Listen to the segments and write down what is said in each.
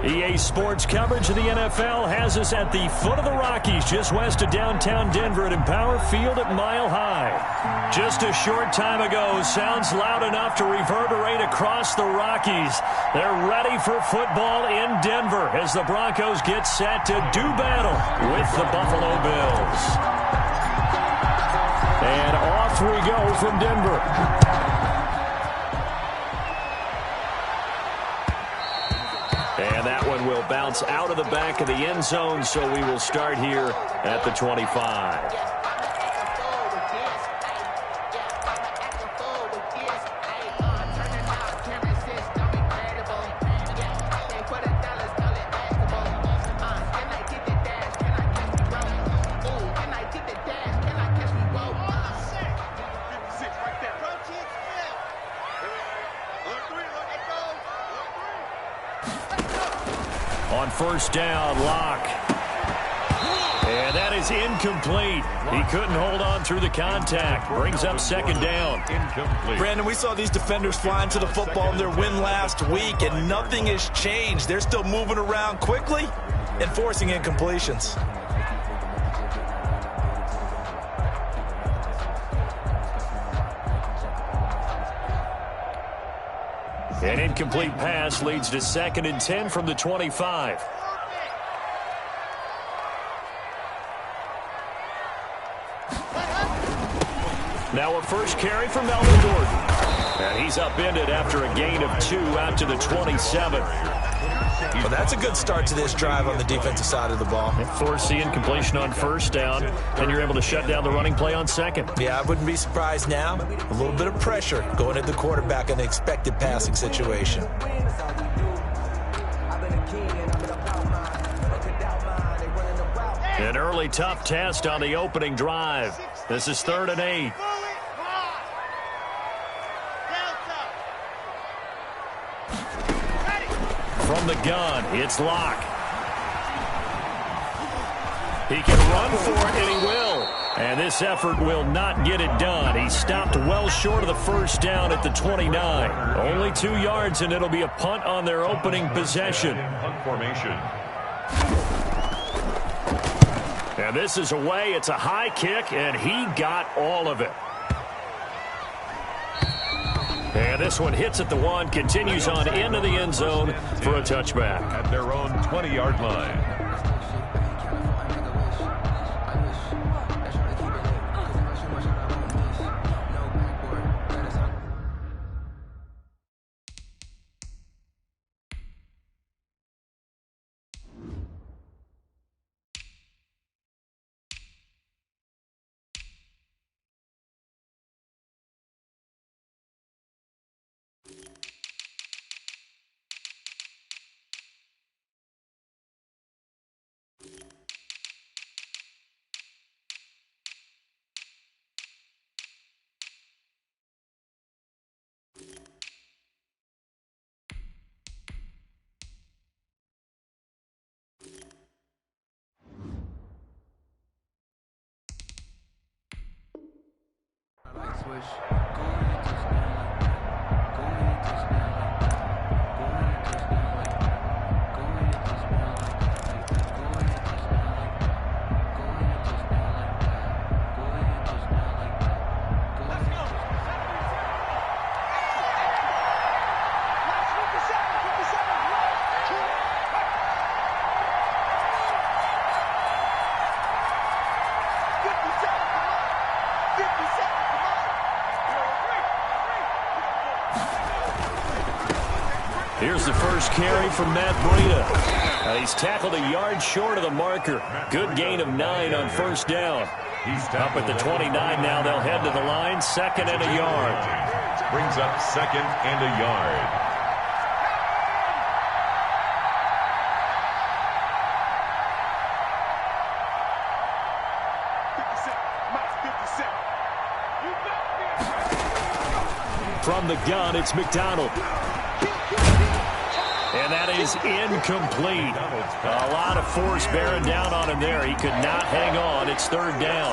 EA Sports coverage of the NFL has us at the foot of the Rockies, just west of downtown Denver at Empower Field at Mile High. Just a short time ago, sounds loud enough to reverberate across the Rockies. They're ready for football in Denver as the Broncos get set to do battle with the Buffalo Bills. And off we go from Denver. And that one will bounce out of the back of the end zone, so we will start here at the 25. On first down, Locke. And that is incomplete. He couldn't hold on through the contact. Brings up second down. Incomplete. Brandon, we saw these defenders flying to the football in their win last week, and nothing has changed. They're still moving around quickly and forcing incompletions. An incomplete pass leads to 2nd and 10 from the 25. Now a first carry for Melvin Gordon. And he's upended after a gain of 2 out to the 27. Well, that's a good start to this drive on the defensive side of the ball. Force the incompletion on first down, and you're able to shut down the running play on second. Yeah, I wouldn't be surprised now. A little bit of pressure going at the quarterback in the expected passing situation. An early tough test on the opening drive. This is 3rd and 8. From the gun, it's Locke. He can run for it, and he will. And this effort will not get it done. He stopped well short of the first down at the 29. Only 2 yards, and it'll be a punt on their opening possession. Punt formation. And this is away. It's a high kick, and he got all of it. And this one hits at the 1, continues on into the end zone for a touchback. At their own 20-yard line. Here's the first carry from Matt Breida. He's tackled a yard short of the marker. Good gain of 9 on first down. Up at the 29 now. They'll head to the line. 2nd and a yard. Brings up 2nd and a yard. From the gun, it's McDonald. And that is incomplete. A lot of force bearing down on him there. He could not hang on. It's 3rd down.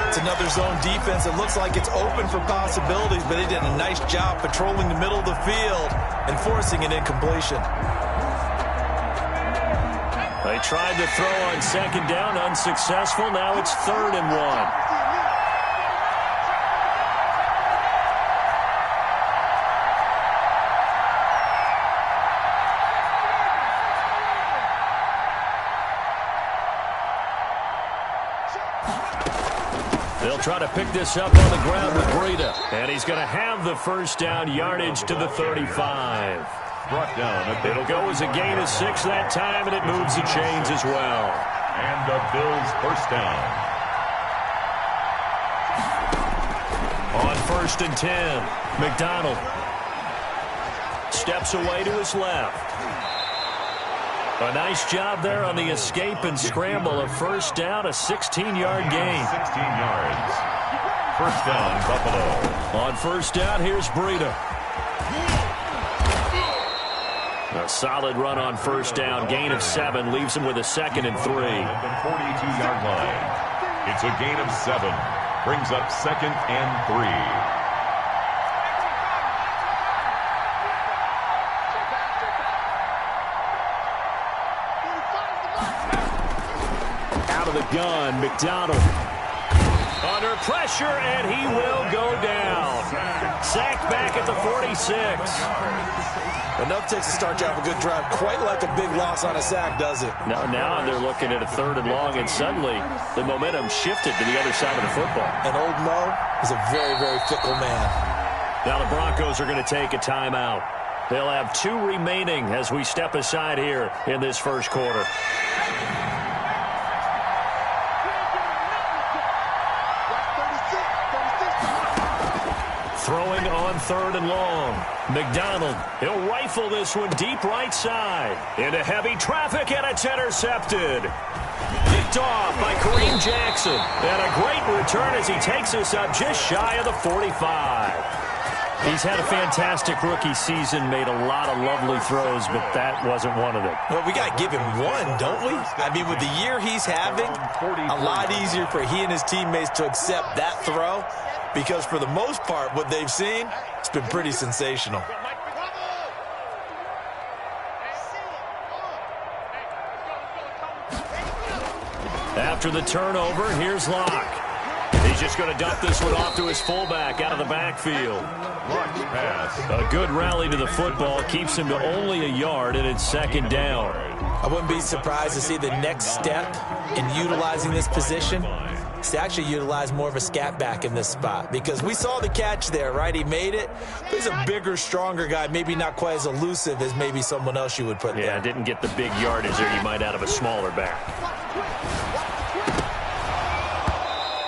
It's another zone defense. It looks like it's open for possibilities, but he did a nice job patrolling the middle of the field and forcing an incompletion. They tried to throw on second down, unsuccessful. Now it's 3rd and 1. They'll try to pick this up on the ground with Breida. And he's going to have the first down, yardage to the 35. Brought down. It'll go as a gain of 6 that time, and it moves the chains as well. And the Bills first down. On 1st and 10, McDonald steps away to his left. A nice job there on the escape and scramble. A first down, a 16-yard gain. 16 yards. First down, Buffalo. On first down, here's Breida. A solid run on first down. Gain of 7 leaves him with a 2nd and 3. At the 42-yard line. It's a gain of 7. Brings up 2nd and 3. Out of the gun, McDonald. Under pressure, and he will go down. Sacked back at the 46. Enough takes to start you off a good drive. Quite like a big loss on a sack, does it? Now they're looking at a 3rd and long, and suddenly the momentum shifted to the other side of the football. And old Mo is a very, very fickle man. Now the Broncos are going to take a timeout. They'll have 2 remaining as we step aside here in this first quarter. Throwing on 3rd and long. McDonald, he'll rifle this one deep right side. Into heavy traffic, and it's intercepted. Picked off by Kareem Jackson. And a great return as he takes us up just shy of the 45. He's had a fantastic rookie season, made a lot of lovely throws, but that wasn't one of them. Well, we got to give him one, don't we? I mean, with the year he's having, a lot easier for he and his teammates to accept that throw. Because for the most part, what they've seen, it's been pretty sensational. After the turnover, here's Locke. He's just going to dump this one off to his fullback out of the backfield. Pass. A good rally to the football keeps him to only a yard, and it's 2nd down. I wouldn't be surprised to see the next step in utilizing this position is to actually utilize more of a scat back in this spot, because we saw the catch there, right? He made it. But he's a bigger, stronger guy, maybe not quite as elusive as maybe someone else you would put there. Yeah, didn't get the big yardage there you might out of a smaller back.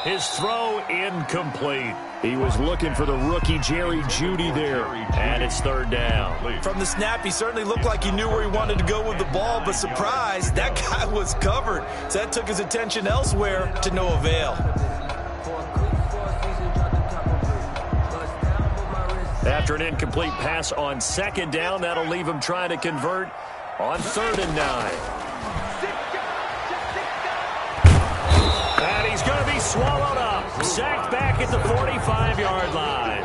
His throw incomplete. He was looking for the rookie Jerry Jeudy there, and it's 3rd down. From the snap, he certainly looked like he knew where he wanted to go with the ball, but surprise, that guy was covered. So that took his attention elsewhere to no avail. After an incomplete pass on 2nd down, that'll leave him trying to convert on 3rd and 9. And he's going to be swallowed up. Sacked back at the 45-yard line.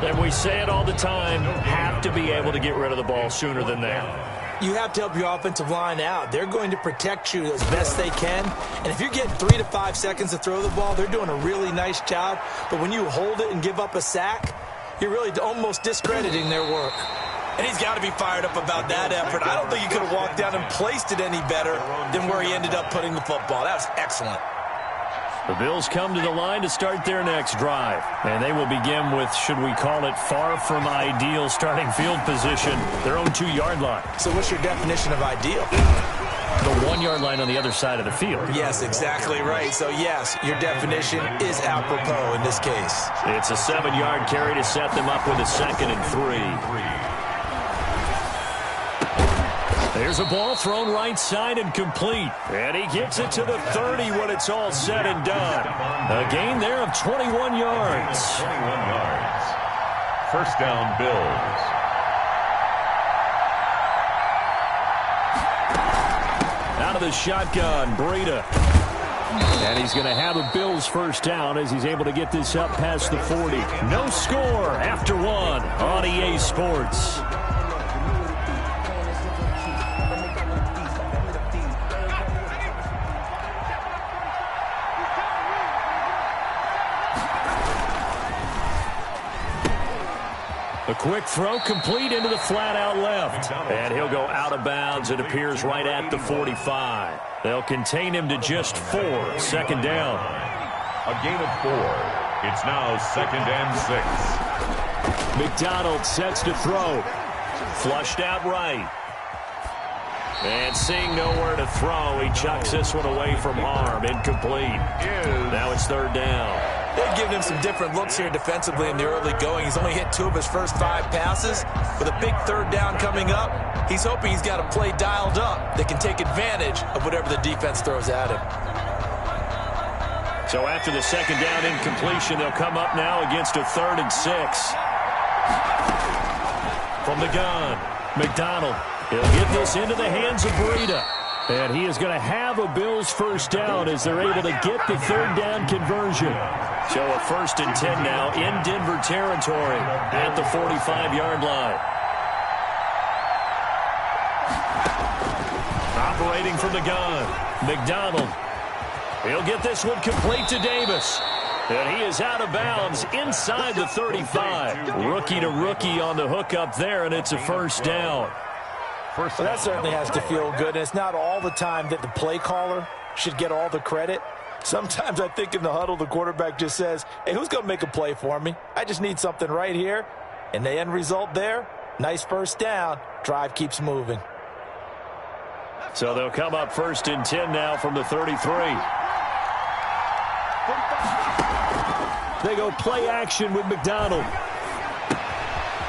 And we say it all the time, have to be able to get rid of the ball sooner than that. You have to help your offensive line out. They're going to protect you as best they can. And if you're getting 3 to 5 seconds to throw the ball, they're doing a really nice job. But when you hold it and give up a sack, you're really almost discrediting their work. And he's got to be fired up about that effort. I don't think he could have walked down and placed it any better than where he ended up putting the football. That was excellent. The Bills come to the line to start their next drive. And they will begin with, should we call it, far from ideal starting field position, their own 2-yard line. So what's your definition of ideal? The 1-yard line on the other side of the field. Yes, exactly right. So, yes, your definition is apropos in this case. It's a 7-yard carry to set them up with a 2nd and 3. There's a ball thrown right side and complete. And he gets it to the 30 when it's all said and done. A gain there of 21 yards. 21 yards. First down, Bills. Out of the shotgun, Breida. And he's going to have a Bills first down as he's able to get this up past the 40. No score after 1 on EA Sports. A quick throw complete into the flat out left. And he'll go out of bounds. It appears right at the 45. They'll contain him to just 4. Second down. A gain of 4. It's now 2nd and 6. McDonald sets to throw. Flushed out right. And seeing nowhere to throw, he chucks this one away from harm. Incomplete. Now it's 3rd down. They've given him some different looks here defensively in the early going. He's only hit 2 of his first 5 passes. With a big 3rd down coming up, he's hoping he's got a play dialed up that can take advantage of whatever the defense throws at him. So after the 2nd down incompletion, they'll come up now against a 3rd and 6. From the gun, McDonald. He'll get this into the hands of Breida. And he is going to have a Bills first down as they're able to get the 3rd down conversion. So a 1st and 10 now in Denver territory at the 45-yard line. Operating from the gun, McDonald. He'll get this one complete to Davis. And he is out of bounds inside the 35. Rookie to rookie on the hookup there, and it's a 1st down. Well, that certainly has to feel good. And it's not all the time that the play caller should get all the credit. Sometimes I think in the huddle, the quarterback just says, hey, who's going to make a play for me? I just need something right here. And the end result there, nice 1st down. Drive keeps moving. So they'll come up 1st and 10 now from the 33. They go play action with McDonald.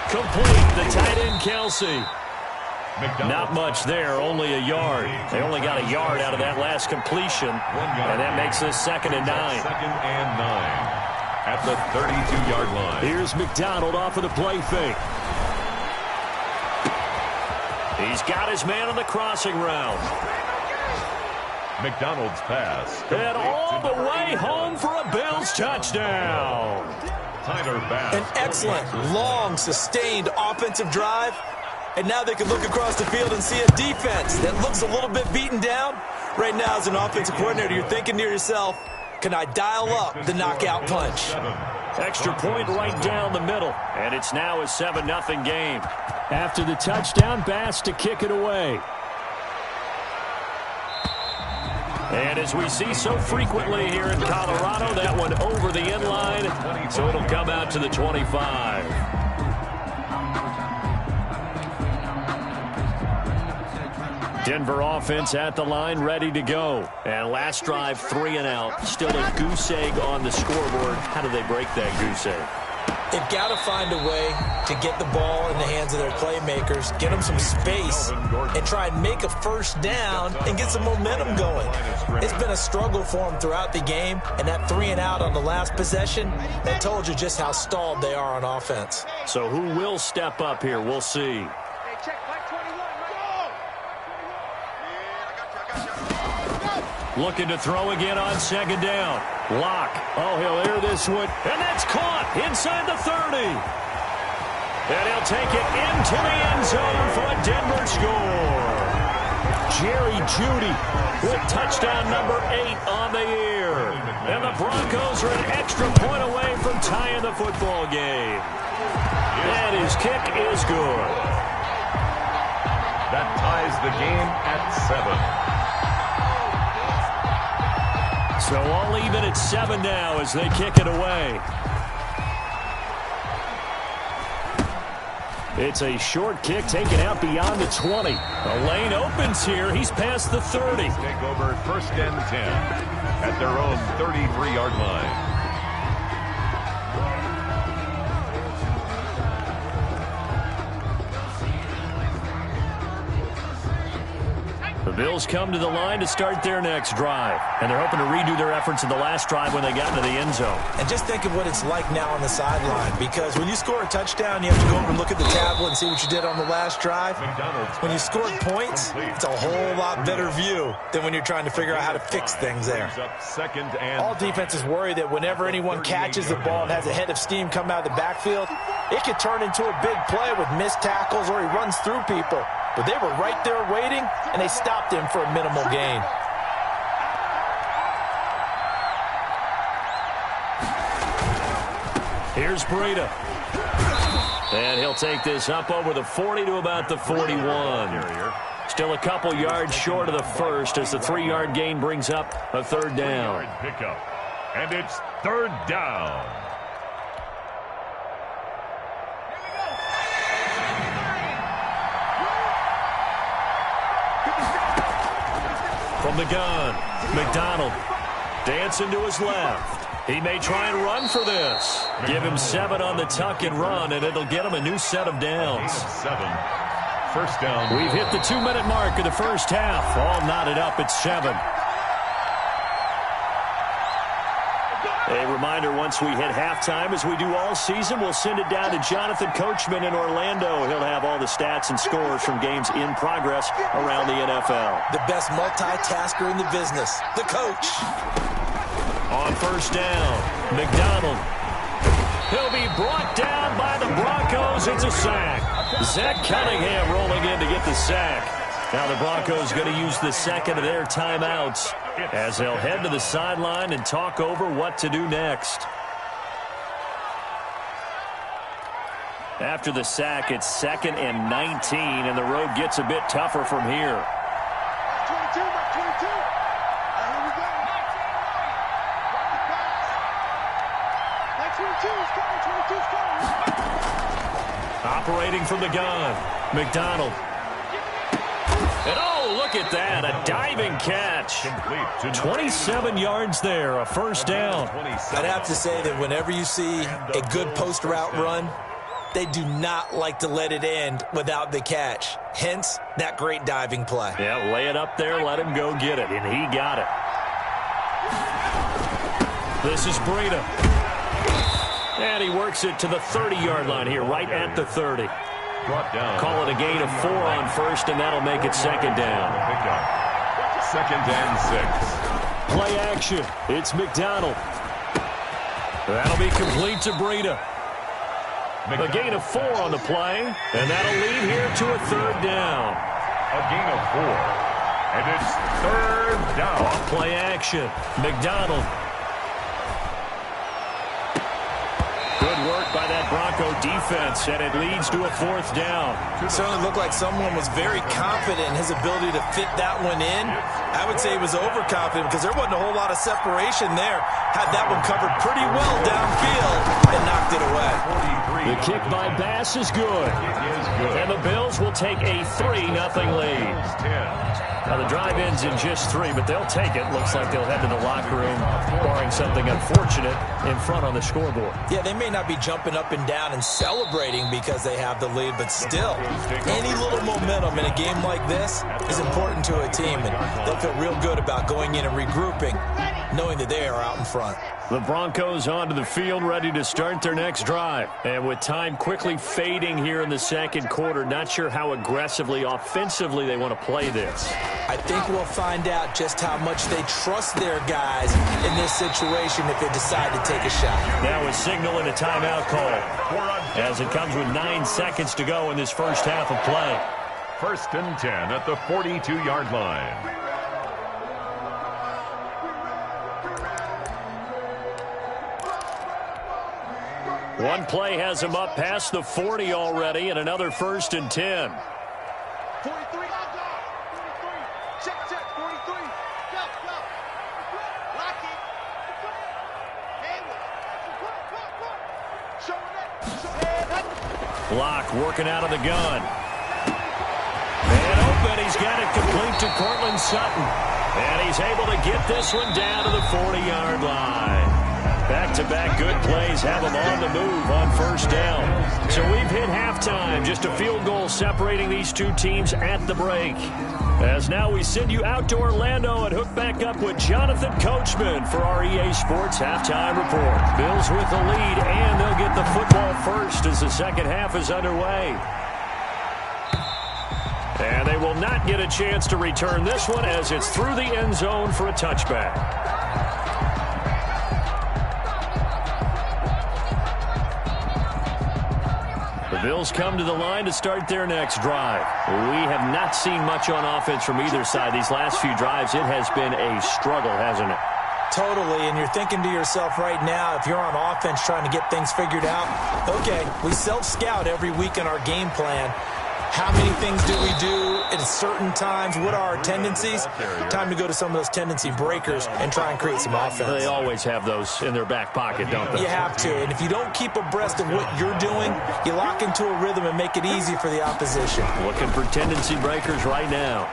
Complete, the tight end Kelsey. Not much there, only a yard. They only got a yard out of that last completion, and that makes this 2nd and 9. 2nd and 9 at the 32-yard line. Here's McDonald off of the play fake. He's got his man on the crossing route. McDonald's pass. And all the way home for a Bills touchdown. Tyler Bass. An excellent, long, sustained offensive drive. And now they can look across the field and see a defense that looks a little bit beaten down. Right now, as an offensive coordinator, you're thinking to yourself, can I dial up the knockout punch? Extra point right down the middle. And it's now a 7-0 game. After the touchdown, Bass to kick it away. And as we see so frequently here in Colorado, that one over the end line. So it'll come out to the 25. Denver offense at the line, ready to go. And last drive, 3 and out. Still a goose egg on the scoreboard. How do they break that goose egg? They've got to find a way to get the ball in the hands of their playmakers, get them some space, and try and make a 1st down and get some momentum going. It's been a struggle for them throughout the game, and that 3 and out on the last possession, that told you just how stalled they are on offense. So who will step up here? We'll see. Looking to throw again on 2nd down. Lock. Oh, he'll air this one. And that's caught inside the 30. And he'll take it into the end zone for a Denver score. Jerry Jeudy with touchdown number 8 on the year. And the Broncos are an extra point away from tying the football game. And his kick is good. That ties the game at 7. So all even at 7 now as they kick it away. It's a short kick taken out beyond the 20. The lane opens here. He's past the 30. Take over 1st and 10 at their own 33-yard line. The Bills come to the line to start their next drive. And they're hoping to redo their efforts in the last drive when they got into the end zone. And just think of what it's like now on the sideline, because when you score a touchdown, you have to go over and look at the tablet and see what you did on the last drive. When you scored points, it's a whole lot better view than when you're trying to figure out how to fix things there. All defenses worry that whenever anyone catches the ball and has a head of steam come out of the backfield, it could turn into a big play with missed tackles or he runs through people. But they were right there waiting, and they stopped him for a minimal gain. Here's Breida. And he'll take this up over the 40 to about the 41. Still a couple yards short of the first as the 3-yard gain brings up a third down. Pickup. And it's third down. From the gun, McDonald dancing to his left. He may try and run for this. Give him 7 on the tuck and run, and it'll get him a new set of downs. 7. First down. We've hit the 2-minute mark of the first half. All knotted up at 7. A reminder, once we hit halftime, as we do all season, we'll send it down to Jonathan Coachman in Orlando. He'll have all the stats and scores from games in progress around the NFL. The best multitasker in the business, the coach. On first down, McDonald. He'll be brought down by the Broncos. It's a sack. Zach Cunningham rolling in to get the sack. Now the Broncos going to use the second of their timeouts as they'll head to the sideline and talk over what to do next. After the sack, it's 2nd and 19, and the road gets a bit tougher from here. 22, 22. Here we go. 22's coming, 22's coming. Operating from the gun, McDonald. And oh, look at that, a diving catch. 27 yards there, a first down. I'd have to say that whenever you see a good post route run, they do not like to let it end without the catch. Hence, that great diving play. Yeah, lay it up there, let him go get it, and he got it. This is Breida. And he works it to the 30-yard line here, right at the 30. Call it a gain of 4 on first, and that'll make it second down. 2nd and 6. Play action. It's McDonald. That'll be complete to Breida. A gain of 4 on the play, and that'll lead here to a third down. A gain of 4. And it's third down. Off play action. McDonald. Good work by that Bronco defense, and it leads to a fourth down. It certainly looked like someone was very confident in his ability to fit that one in. I would say he was overconfident because there wasn't a whole lot of separation there. Had that one covered pretty well downfield and knocked it away. The kick by Bass is good. And the Bills will take a 3-0 lead. Now the drive ends in just 3, but they'll take it. Looks like they'll head to the locker room, barring something unfortunate in front on the scoreboard. Yeah, they may not be jumping up and down and celebrating because they have the lead, but still, any little momentum in a game like this is important to a team, and they'll feel real good about going in and regrouping, knowing that they are out in front. The Broncos onto the field, ready to start their next drive. And with time quickly fading here in the second quarter, not sure how aggressively, offensively they want to play this. I think we'll find out just how much they trust their guys in this situation if they decide to take a shot. Now a signal and a timeout call as it comes with 9 seconds to go in this first half of play. 1st and 10 at the 42-yard line. One play has him up past the 40 already, and another 1st and 10. 43. Check, 43. Go. Lock it. Block working out of the gun. And open, he's got it complete to Cortland Sutton. And he's able to get this one down to the 40-yard line. Back-to-back good plays have them on the move on first down. So we've hit halftime, just a field goal separating these two teams at the break. As now we send you out to Orlando and hook back up with Jonathan Coachman for our EA Sports Halftime Report. Bills with the lead, and they'll get the football first as the second half is underway. And they will not get a chance to return this one as it's through the end zone for a touchback. The Bills come to the line to start their next drive. We have not seen much on offense from either side. These last few drives, it has been a struggle, hasn't it? Totally, and you're thinking to yourself right now, if you're on offense trying to get things figured out, okay, we self-scout every week in our game plan. How many things do we do at certain times? What are our tendencies? Time to go to some of those tendency breakers and try and create some offense. They always have those in their back pocket, don't they? You have to, and if you don't keep abreast of what you're doing, you lock into a rhythm and make it easy for the opposition. Looking for tendency breakers right now.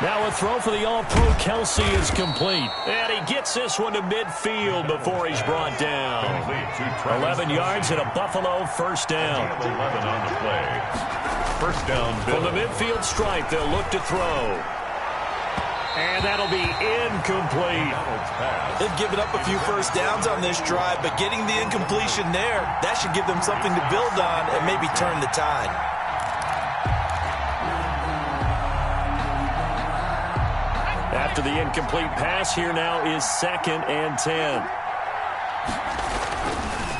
Now a throw for the All-Pro Kelsey is complete. And he gets this one to midfield before he's brought down. 11 yards and a Buffalo first down. 11 on the play. First down, Bill. From the midfield stripe, they'll look to throw. And that'll be incomplete. They've given up a few first downs on this drive, but getting the incompletion there, that should give them something to build on and maybe turn the tide. After the incomplete pass, here now is 2nd and 10.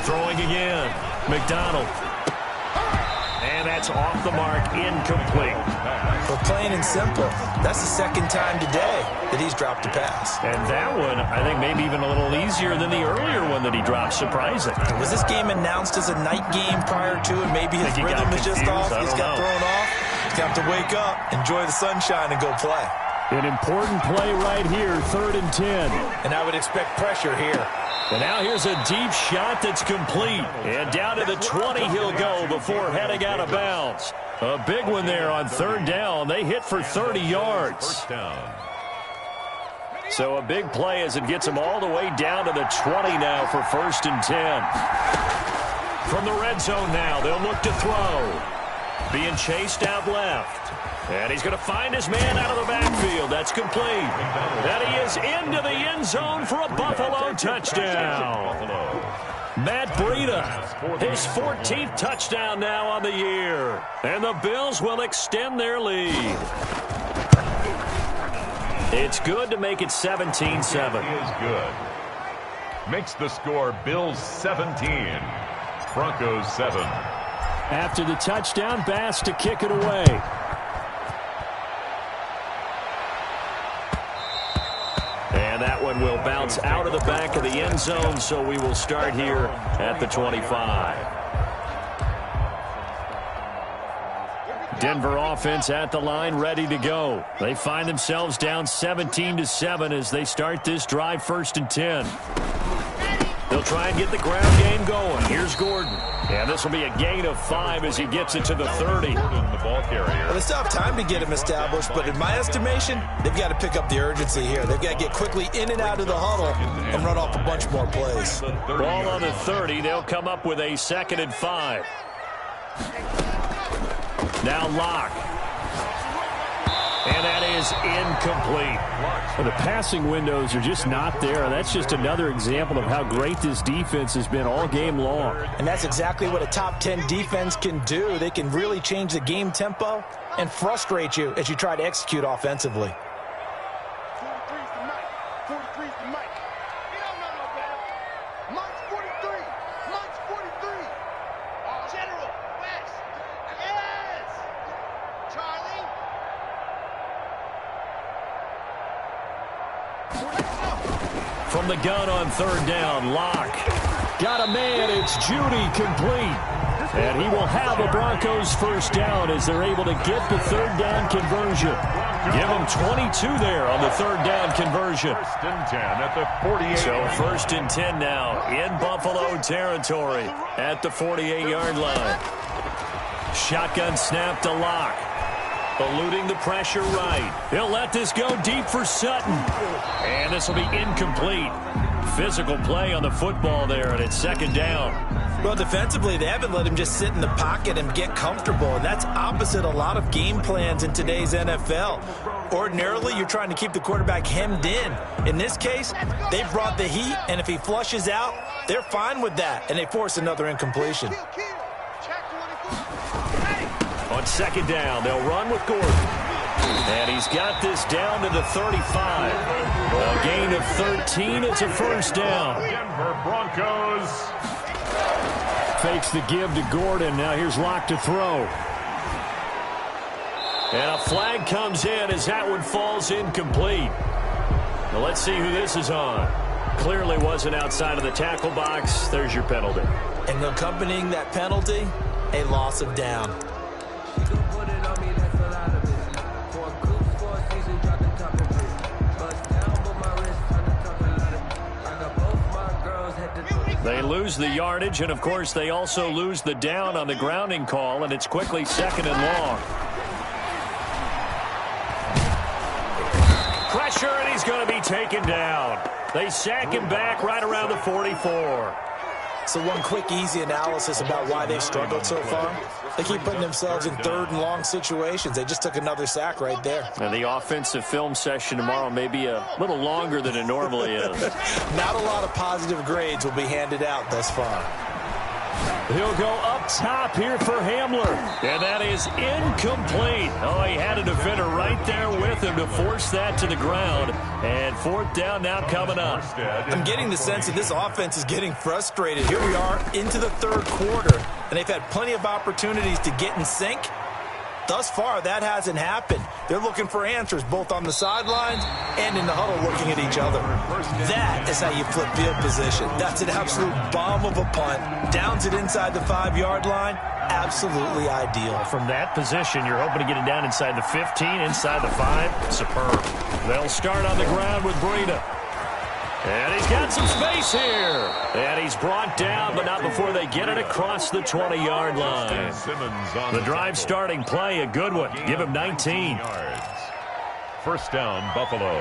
Throwing again. McDonald. And that's off the mark, incomplete. But plain and simple, that's the second time today that he's dropped a pass. And that one, I think, maybe even a little easier than the earlier one that he dropped. Surprising. Was this game announced as a night game prior to it? Maybe his rhythm is just off. He's got thrown off. He's got to wake up, enjoy the sunshine, and go play. An important play right here, 3rd and 10. And I would expect pressure here. And now here's a deep shot that's complete. And down to the 20 he'll go before heading out of bounds. A big one there on 3rd down. They hit for 30 yards. First down. So a big play as it gets them all the way down to the 20 now for 1st and 10. From the red zone now, they'll look to throw. Being chased out left. And he's going to find his man out of the backfield. That's complete. And he is into the end zone for a Buffalo touchdown. Matt Breida, his 14th touchdown now on the year. And the Bills will extend their lead. It's good to make it 17-7. Is good. Makes the score Bills 17. Broncos 7. After the touchdown, Bass to kick it away. And that one will bounce out of the back of the end zone, so we will start here at the 25. Denver offense at the line, ready to go. They find themselves down 17-7 as they start this drive, 1st and 10. They'll try and get the ground game going. Here's Gordon. And this will be a gain of 5 as he gets it to the 30. The ball carrier. Well, they still have time to get him established, but in my estimation, they've got to pick up the urgency here. They've got to get quickly in and out of the huddle and run off a bunch more plays. Ball on the 30. They'll come up with a 2nd and 5. Now Locke. And that is incomplete. Well, the passing windows are just not there. That's just another example of how great this defense has been all game long. And that's exactly what a top 10 defense can do. They can really change the game tempo and frustrate you as you try to execute offensively. 43's the Mike. 43's the Mike. No, better. Mike's 43. Mike's 43. General. West. Yes. Charlie. From the gun on 3rd down, Locke. Got a man, it's Judy, complete. And he will have a Broncos first down as they're able to get the 3rd down conversion. Give them 22 there on the 3rd down conversion. 1st and 10 at the 48. So 1st and 10 now in Buffalo territory at the 48-yard line. Shotgun snap to Locke. Eluding the pressure right. He'll let this go deep for Sutton. And this will be incomplete. Physical play on the football there, and it's 2nd down. Well, defensively, they haven't let him just sit in the pocket and get comfortable, and that's opposite a lot of game plans in today's NFL. Ordinarily, you're trying to keep the quarterback hemmed in. In this case, they brought the heat, and if he flushes out, they're fine with that, and they force another incompletion. Check 24. On 2nd down, they'll run with Gordon. And he's got this down to the 35. A gain of 13. It's a first down. Denver Broncos. Fakes the give to Gordon. Now here's Locke to throw. And a flag comes in as that one falls incomplete. Well, let's see who this is on. Clearly wasn't outside of the tackle box. There's your penalty. And accompanying that penalty, a loss of down. They lose the yardage, and, of course, they also lose the down on the grounding call, and it's quickly 2nd and long. Pressure, and he's going to be taken down. They sack him back right around the 44. So one quick, easy analysis about why they've struggled so far. They keep putting themselves in 3rd and long situations. They just took another sack right there. And the offensive film session tomorrow may be a little longer than it normally is. Not a lot of positive grades will be handed out thus far. He'll go up top here for Hamler. And that is incomplete. Oh, he had a defender right there with him to force that to the ground. And 4th down now coming up. I'm getting the sense that this offense is getting frustrated. Here we are into the 3rd quarter, and they've had plenty of opportunities to get in sync. Thus far, that hasn't happened. They're looking for answers both on the sidelines and in the huddle looking at each other. That is how you flip field position. That's an absolute bomb of a punt. Downs it inside the 5-yard line. Absolutely ideal. From that position, you're hoping to get it down inside the 15, inside the 5. Superb. They'll start on the ground with Breida. And he's got some space here. And he's brought down, but not before they get it across the 20-yard line. The drive starting play, a good one. Give him 19. 1st down, Buffalo.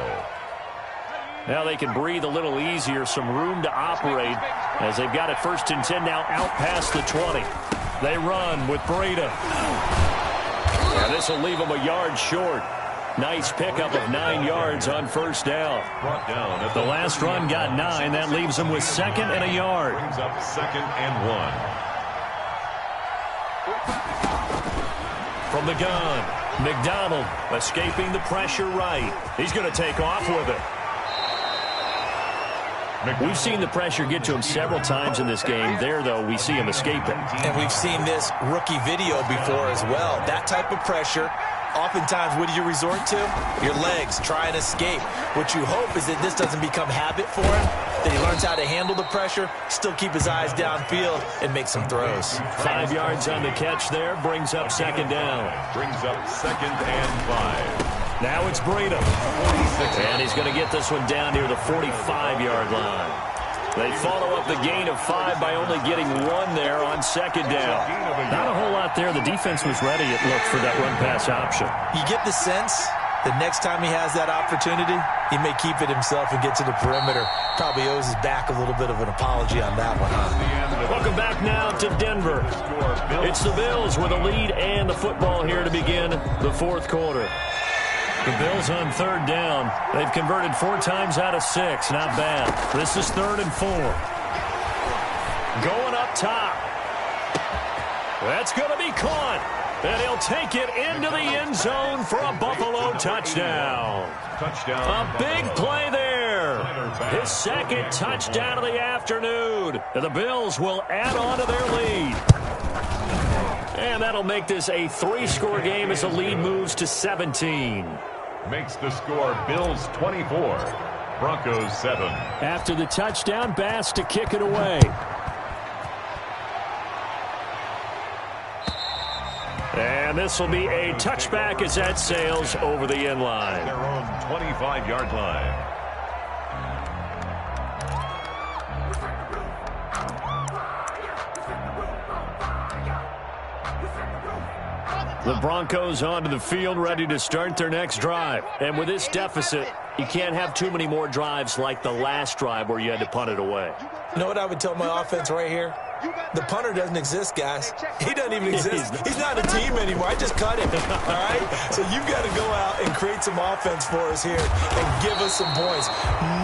Now they can breathe a little easier, some room to operate as they've got it 1st and 10 now out past the 20. They run with Breida. And this will leave them a yard short. Nice pickup of 9 yards on 1st down. The last run got 9. That leaves them with 2nd and a yard. Brings up 2nd and 1. From the gun, McDonald escaping the pressure right. He's going to take off with it. We've seen the pressure get to him several times in this game. There, though, we see him escape it. And we've seen this rookie video before as well. That type of pressure, oftentimes, what do you resort to? Your legs, try and escape. What you hope is that this doesn't become habit for him, that he learns how to handle the pressure, still keep his eyes downfield, and make some throws. 5 yards on the catch there, brings up 2nd down. Brings up 2nd and 5. Now it's Breida. And he's going to get this one down near the 45-yard line. They follow up the gain of 5 by only getting 1 there on 2nd down. Not a whole lot there. The defense was ready, it looked, for that run-pass option. You get the sense that next time he has that opportunity, he may keep it himself and get to the perimeter. Probably owes his back a little bit of an apology on that one. Welcome back now to Denver. It's the Bills with a lead and the football here to begin the 4th quarter. The Bills on 3rd down. They've converted 4 times out of 6. Not bad. This is 3rd and 4. Going up top. That's going to be caught. And he'll take it into the end zone for a Buffalo touchdown. A big play there. His 2nd touchdown of the afternoon. And the Bills will add on to their lead. And that'll make this a 3-score game as the lead moves to 17. Makes the score Bills 24, Broncos 7. After the touchdown, Bass to kick it away. And this will be a touchback as that sails over the end line. Their own 25-yard line. The Broncos onto the field, ready to start their next drive. And with this deficit, you can't have too many more drives like the last drive where you had to punt it away. You know what I would tell my offense right here? The punter doesn't exist, guys. He doesn't even exist. He's not a team anymore. I just cut him, all right? So you've got to go out and create some offense for us here and give us some points.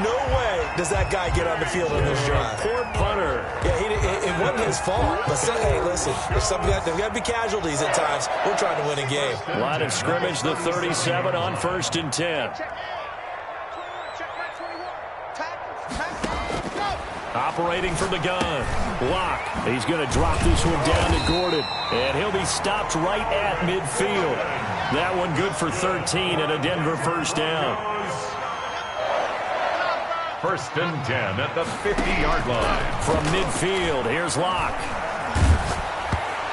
No way does that guy get on the field on this drive. Poor punter. Yeah, it wasn't his fault. But, hey, listen, there's got to be casualties at times. We're trying to win a game. Line of scrimmage, the 37 on 1st and 10. Operating from the gun. Block. He's going to drop this one down to Gordon. And he'll be stopped right at midfield. That one good for 13 and a Denver 1st down. First and 10 at the 50-yard line. From midfield, here's Locke.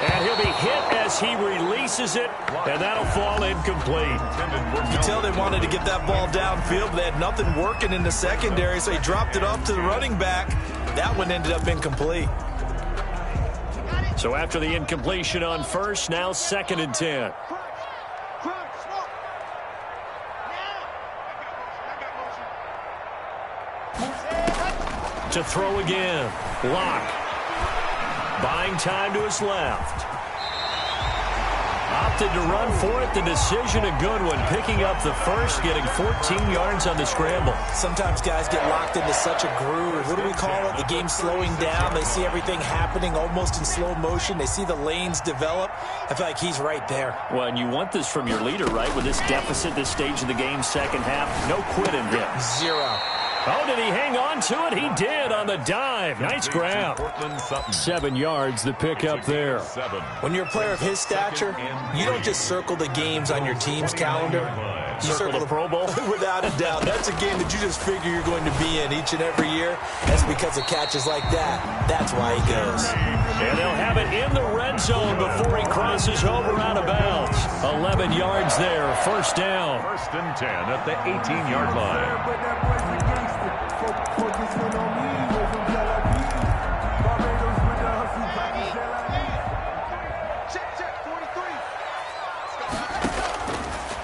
And he'll be hit as he releases it, and that'll fall incomplete. You can tell they wanted to get that ball downfield, but they had nothing working in the secondary, so he dropped it off to the running back. That one ended up incomplete. So after the incompletion on first, now 2nd and 10. To throw again. Locke. Buying time to his left. Opted to run for it. The decision a good one. Picking up the first, getting 14 yards on the scramble. Sometimes guys get locked into such a groove. What do we call it? The game's slowing down. They see everything happening almost in slow motion. They see the lanes develop. I feel like he's right there. Well, and you want this from your leader, right? With this deficit, this stage of the game, second half. No quit in him. 0. Oh, did he hang on to it? He did on the dive. Nice grab. 7 yards, the pickup there. When you're a player of his stature, you don't just circle the games on your team's calendar. You circle the Pro Bowl? Without a doubt. That's a game that you just figure you're going to be in each and every year. That's because of catches like that. That's why he goes. And they'll have it in the red zone before he crosses over out of bounds. 11 yards there, first down. First and 10 at the 18-yard line.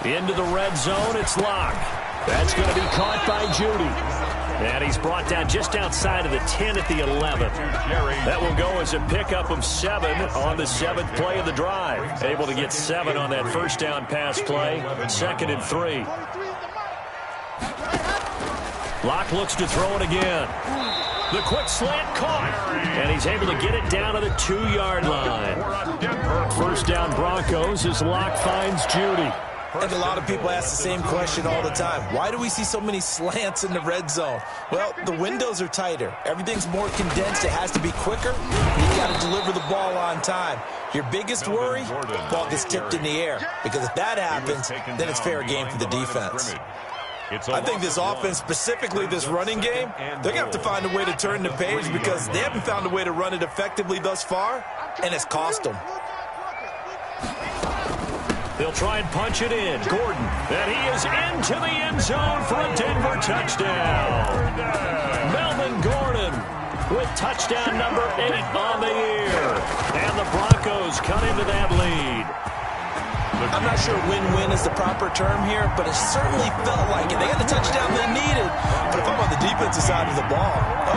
Into the red zone, it's Locke. That's going to be caught by Judy. And he's brought down just outside of the 10 at the 11. That will go as a pickup of 7 on the 7th play of the drive. Able to get 7 on that first down pass play. 2nd and 3. Locke looks to throw it again. The quick slant caught. And he's able to get it down to the 2-yard line. First down Broncos as Locke finds Judy. I think a lot of people ask the same question all the time. Why do we see so many slants in the red zone? Well, the windows are tighter. Everything's more condensed. It has to be quicker. You've got to deliver the ball on time. Your biggest worry, the ball gets tipped in the air. Because if that happens, then it's fair game for the defense. I think this offense, specifically this running game, they're going to have to find a way to turn the page because they haven't found a way to run it effectively thus far, and it's cost them. They'll try and punch it in. Gordon, and he is into the end zone for a Denver touchdown. Melvin Gordon with touchdown number 8 on the year. And the Broncos cut into that lead. I'm not sure win-win is the proper term here, but it certainly felt like it. They got the touchdown they needed, but if I'm on the defensive side of the ball,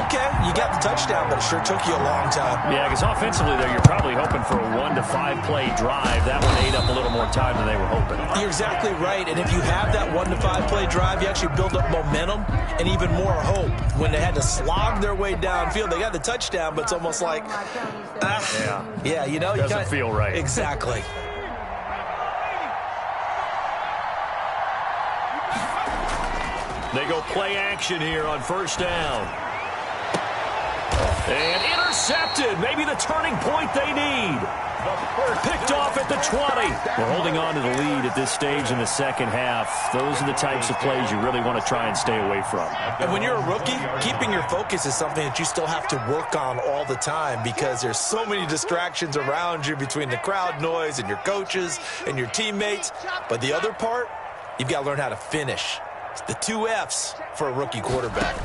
okay, you got the touchdown, but it sure took you a long time. Yeah, because offensively there, you're probably hoping for a 1 to 5 play drive. That one ate up a little more time than they were hoping. You're exactly right, and if you have that 1 to 5 play drive, you actually build up momentum and even more hope. When they had to slog their way downfield, they got the touchdown, but it's almost like, yeah, you know, doesn't feel right. Exactly. They go play action here on first down. And intercepted. Maybe the turning point they need. Picked off at the 20. We're holding on to the lead at this stage in the second half. Those are the types of plays you really want to try and stay away from. And when you're a rookie, keeping your focus is something that you still have to work on all the time because there's so many distractions around you between the crowd noise and your coaches and your teammates. But the other part, you've got to learn how to finish. The 2 F's for a rookie quarterback.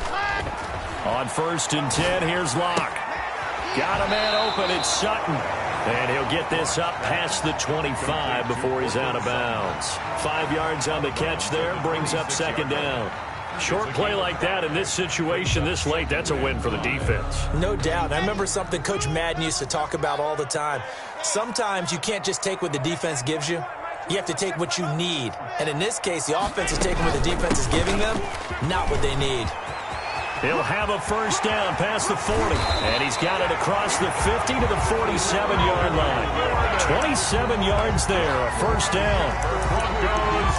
On first and 10, here's Locke. Got a man open, it's Sutton. And he'll get this up past the 25 before he's out of bounds. 5 yards on the catch there, brings up second down. Short play like that in this situation this late, that's a win for the defense. No doubt. I remember something Coach Madden used to talk about all the time. Sometimes you can't just take what the defense gives you. You have to take what you need. And in this case, the offense is taking what the defense is giving them, not what they need. He'll have a first down past the 40. And he's got it across the 50 to the 47-yard line. 27 yards there, a first down. Broncos.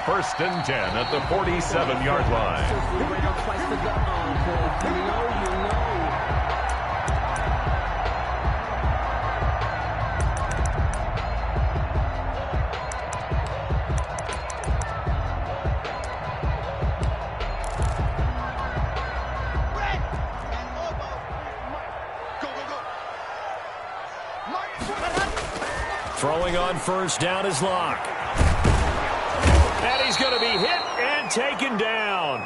First and 10 at the 47-yard line. Throwing on first down is Locke. And he's going to be hit and taken down.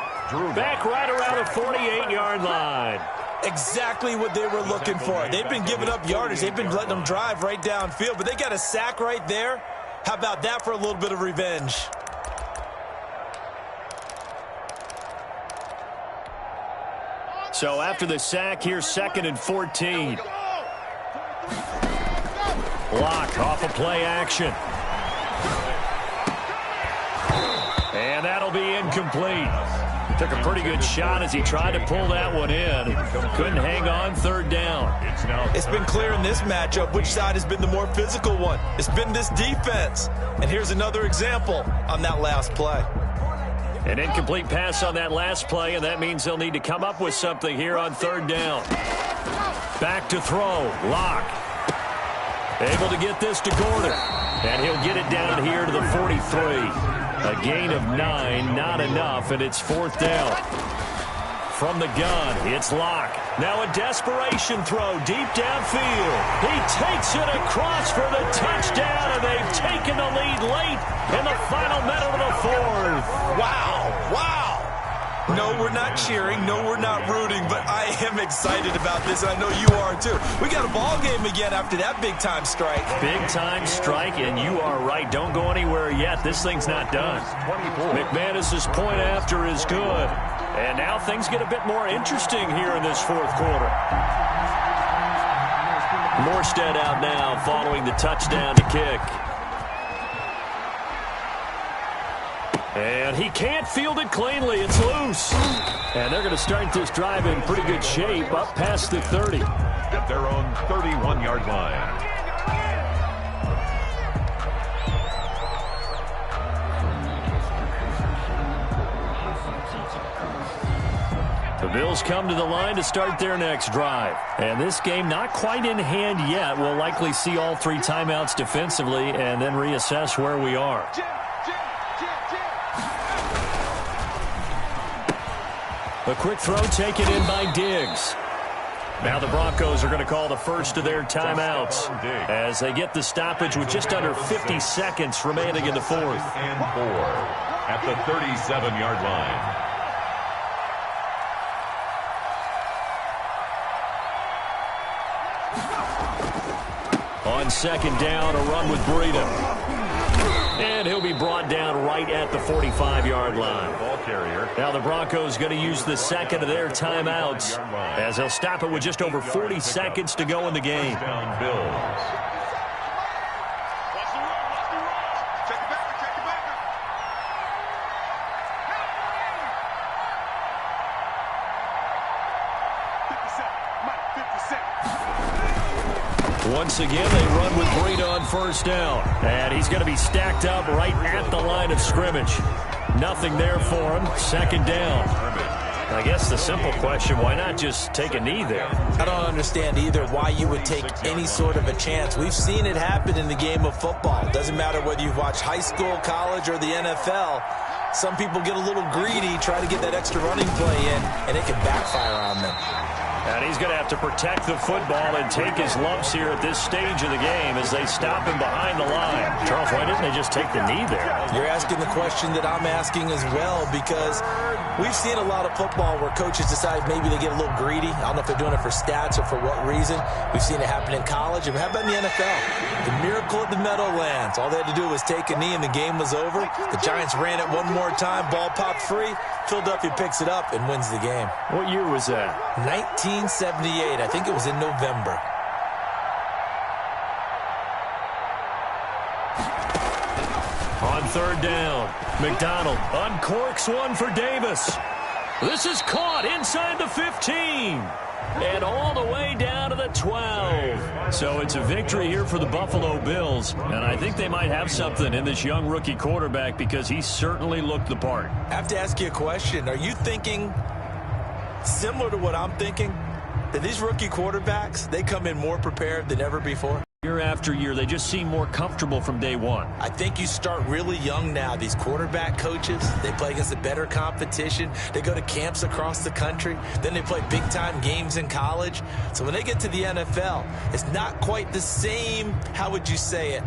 Back right around the 48-yard line. Exactly what they were looking for. They've been giving up yardage. They've been letting them drive right downfield, but they got a sack right there. How about that for a little bit of revenge? So after the sack, here's 2nd and 14. Locke off a play action. And that'll be incomplete. Took a pretty good shot as he tried to pull that one in. Couldn't hang on, 3rd down. It's been clear in this matchup which side has been the more physical one. It's been this defense. And here's another example on that last play. An incomplete pass on that last play, and that means they'll need to come up with something here on 3rd down. Back to throw. Locke. Able to get this to Gordon. And he'll get it down here to the 43. A gain of 9, not enough, and it's 4th down. From the gun, it's Locke. Now a desperation throw deep downfield. He takes it across for the touchdown, and they've taken the lead late in the final minute of the 4th. Wow, wow. No, we're not cheering. No, we're not rooting, but I am excited about this, and I know you are too. We got a ball game again after that big-time strike. Big-time strike, and you are right. Don't go anywhere yet. This thing's not done. McManus's point after is good. And now things get a bit more interesting here in this 4th quarter. Morstead out now following the touchdown to kick. And he can't field it cleanly. It's loose. And they're going to start this drive in pretty good shape up past the 30. At their own 31-yard line. The Bills come to the line to start their next drive. And this game not quite in hand yet. We'll likely see all 3 timeouts defensively and then reassess where we are. A quick throw taken in by Diggs. Now the Broncos are going to call the first of their timeouts as they get the stoppage with just under 50 seconds remaining in the 4th. And 4 at the 37-yard line. On 2nd down, a run with Breida. And he'll be brought down right at the 45-yard line. Ball carrier. Now the Broncos going to use the 2nd of their timeouts as they'll stop it with just over 40 seconds to go in the game. Down Bills. Once again, they run with Breida on first down. And he's going to be stacked up right at the line of scrimmage. Nothing there for him. 2nd down. I guess the simple question, why not just take a knee there? I don't understand either why you would take any sort of a chance. We've seen it happen in the game of football. It doesn't matter whether you've watched high school, college, or the NFL. Some people get a little greedy, try to get that extra running play in, and it can backfire on them. And he's going to have to protect the football and take his lumps here at this stage of the game as they stop him behind the line. Charles, why didn't they just take the knee there? You're asking the question that I'm asking as well, because we've seen a lot of football where coaches decide maybe they get a little greedy. I don't know if they're doing it for stats or for what reason. We've seen it happen in college. And how about in the NFL? The miracle at the Meadowlands. All they had to do was take a knee and the game was over. The Giants ran it one more time. Ball popped free. Philadelphia picks it up and wins the game. What year was that? 1978. I think it was in November. On 3rd down, McDonald uncorks one for Davis. This is caught inside the 15. And all the way down to the 12. So it's a victory here for the Buffalo Bills. And I think they might have something in this young rookie quarterback because he certainly looked the part. I have to ask you a question. Are you thinking similar to what I'm thinking? That these rookie quarterbacks, they come in more prepared than ever before? Year after year, they just seem more comfortable from day one. I think you start really young now. These quarterback coaches, they play against a better competition. They go to camps across the country. Then they play big-time games in college. So when they get to the NFL, it's not quite the same, how would you say it,